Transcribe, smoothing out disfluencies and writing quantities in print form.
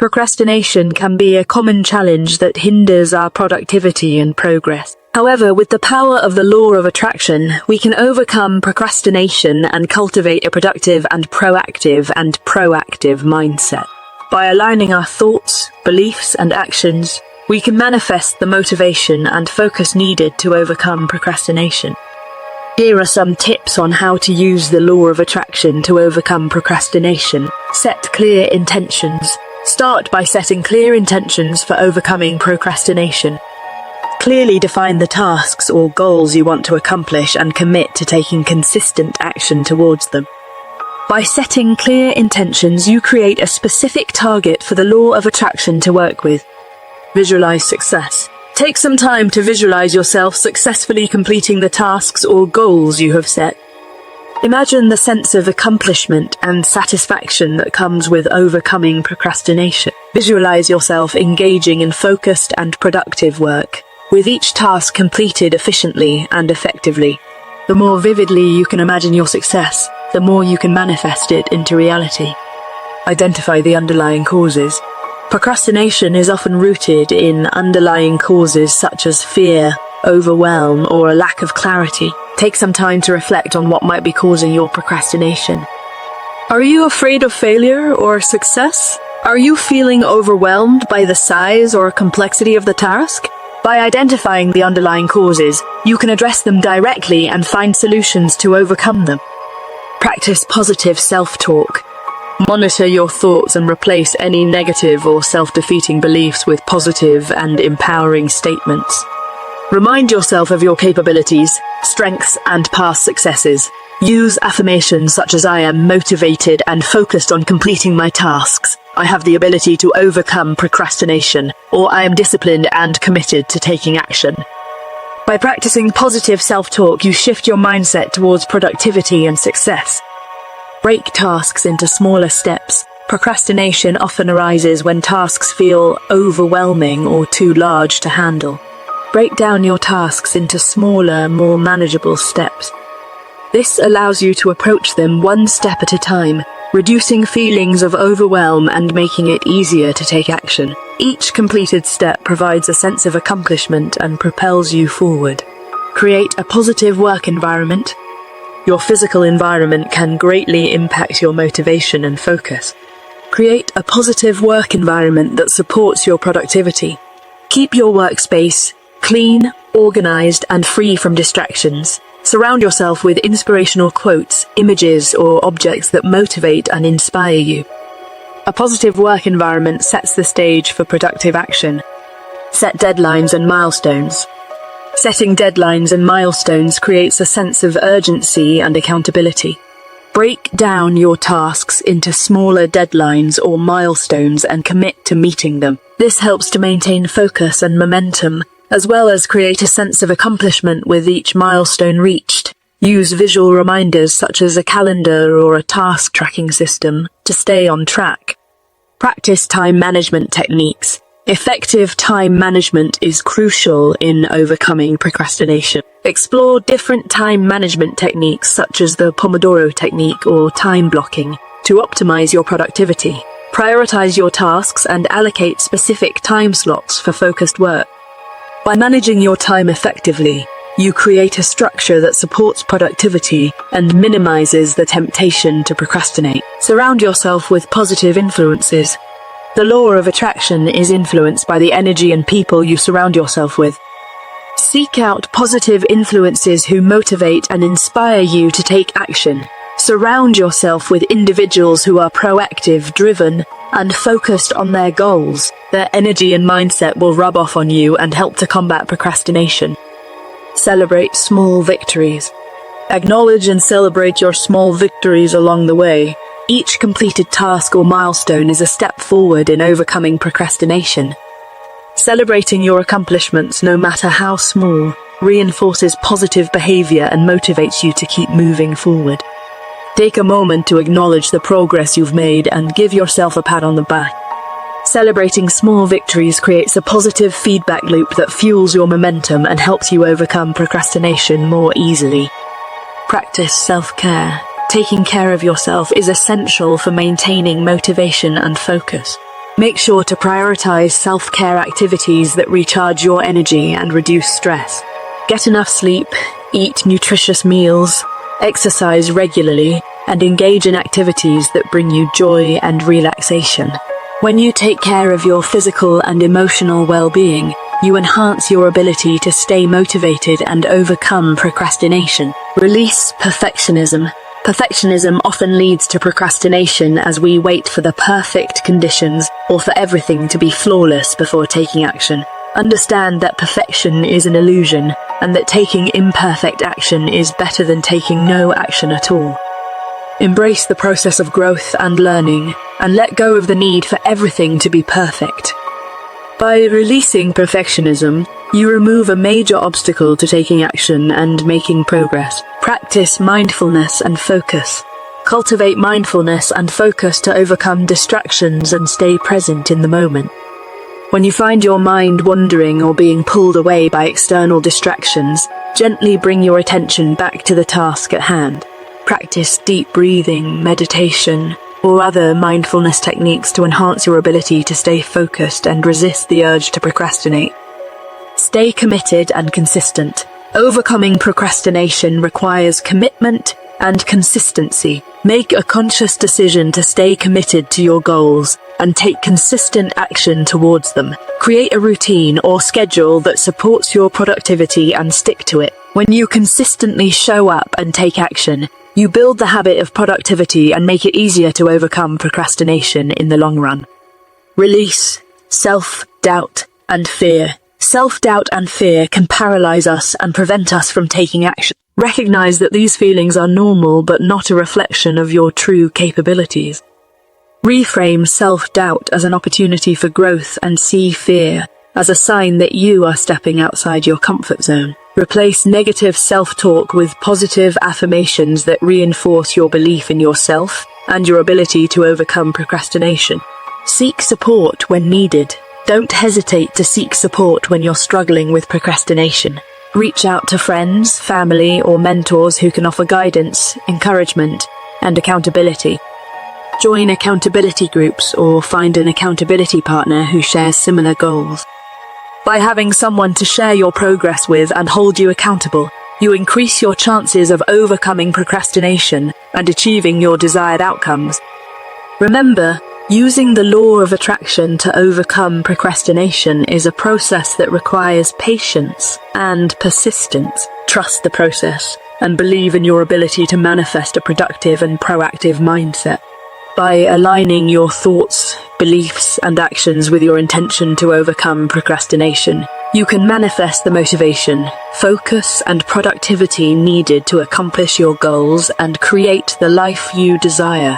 Procrastination can be a common challenge that hinders our productivity and progress. However, with the power of the law of attraction, we can overcome procrastination and cultivate a productive and proactive mindset. By aligning our thoughts, beliefs, and actions, we can manifest the motivation and focus needed to overcome procrastination. Here are some tips on how to use the law of attraction to overcome procrastination. Set clear intentions. Start by setting clear intentions for overcoming procrastination. Clearly define the tasks or goals you want to accomplish and commit to taking consistent action towards them. By setting clear intentions, you create a specific target for the law of attraction to work with. Visualize success. Take some time to visualize yourself successfully completing the tasks or goals you have set. Imagine the sense of accomplishment and satisfaction that comes with overcoming procrastination. Visualize yourself engaging in focused and productive work, with each task completed efficiently and effectively. The more vividly you can imagine your success, the more you can manifest it into reality. Identify the underlying causes. Procrastination is often rooted in underlying causes such as fear, overwhelm, or a lack of clarity. Take some time to reflect on what might be causing your procrastination. Are you afraid of failure or success? Are you feeling overwhelmed by the size or complexity of the task? By identifying the underlying causes, you can address them directly and find solutions to overcome them. Practice positive self-talk. Monitor your thoughts and replace any negative or self-defeating beliefs with positive and empowering statements. Remind yourself of your capabilities, strengths, and past successes. Use affirmations such as "I am motivated and focused on completing my tasks," "I have the ability to overcome procrastination," or "I am disciplined and committed to taking action." By practicing positive self-talk, you shift your mindset towards productivity and success. Break tasks into smaller steps. Procrastination often arises when tasks feel overwhelming or too large to handle. Break down your tasks into smaller, more manageable steps. This allows you to approach them one step at a time, reducing feelings of overwhelm and making it easier to take action. Each completed step provides a sense of accomplishment and propels you forward. Create a positive work environment. Your physical environment can greatly impact your motivation and focus. Create a positive work environment that supports your productivity. Keep your workspace clean, organized, and free from distractions. Surround yourself with inspirational quotes, images, or objects that motivate and inspire you. A positive work environment sets the stage for productive action. Set deadlines and milestones. Setting deadlines and milestones creates a sense of urgency and accountability. Break down your tasks into smaller deadlines or milestones and commit to meeting them. This helps to maintain focus and momentum, as well as create a sense of accomplishment with each milestone reached. Use visual reminders such as a calendar or a task tracking system to stay on track. Practice time management techniques. Effective time management is crucial in overcoming procrastination. Explore different time management techniques such as the Pomodoro technique or time blocking to optimize your productivity. Prioritize your tasks and allocate specific time slots for focused work. By managing your time effectively, you create a structure that supports productivity and minimizes the temptation to procrastinate. Surround yourself with positive influences. The law of attraction is influenced by the energy and people you surround yourself with. Seek out positive influences who motivate and inspire you to take action. Surround yourself with individuals who are proactive, driven, and focused on their goals. Their energy and mindset will rub off on you and help to combat procrastination. Celebrate small victories. Acknowledge and celebrate your small victories along the way. Each completed task or milestone is a step forward in overcoming procrastination. Celebrating your accomplishments, no matter how small, reinforces positive behavior and motivates you to keep moving forward. Take a moment to acknowledge the progress you've made and give yourself a pat on the back. Celebrating small victories creates a positive feedback loop that fuels your momentum and helps you overcome procrastination more easily. Practice self-care. Taking care of yourself is essential for maintaining motivation and focus. Make sure to prioritize self-care activities that recharge your energy and reduce stress. Get enough sleep, eat nutritious meals, exercise regularly, and engage in activities that bring you joy and relaxation. When you take care of your physical and emotional well-being, you enhance your ability to stay motivated and overcome procrastination. Release perfectionism. Perfectionism often leads to procrastination as we wait for the perfect conditions or for everything to be flawless before taking action. Understand that perfection is an illusion and that taking imperfect action is better than taking no action at all. Embrace the process of growth and learning and let go of the need for everything to be perfect. By releasing perfectionism, you remove a major obstacle to taking action and making progress. Practice mindfulness and focus. Cultivate mindfulness and focus to overcome distractions and stay present in the moment. When you find your mind wandering or being pulled away by external distractions, gently bring your attention back to the task at hand. Practice deep breathing, meditation, or other mindfulness techniques to enhance your ability to stay focused and resist the urge to procrastinate. Stay committed and consistent. Overcoming procrastination requires commitment and consistency. Make a conscious decision to stay committed to your goals and take consistent action towards them. Create a routine or schedule that supports your productivity and stick to it. When you consistently show up and take action, you build the habit of productivity and make it easier to overcome procrastination in the long run. Release self-doubt and fear. Self-doubt and fear can paralyze us and prevent us from taking action. Recognize that these feelings are normal but not a reflection of your true capabilities. Reframe self-doubt as an opportunity for growth and see fear as a sign that you are stepping outside your comfort zone. Replace negative self-talk with positive affirmations that reinforce your belief in yourself and your ability to overcome procrastination. Seek support when needed. Don't hesitate to seek support when you're struggling with procrastination. Reach out to friends, family, or mentors who can offer guidance, encouragement, and accountability. Join accountability groups or find an accountability partner who shares similar goals. By having someone to share your progress with and hold you accountable, you increase your chances of overcoming procrastination and achieving your desired outcomes. Remember, using the law of attraction to overcome procrastination is a process that requires patience and persistence. Trust the process and believe in your ability to manifest a productive and proactive mindset. By aligning your thoughts, beliefs, and actions with your intention to overcome procrastination, you can manifest the motivation, focus, and productivity needed to accomplish your goals and create the life you desire.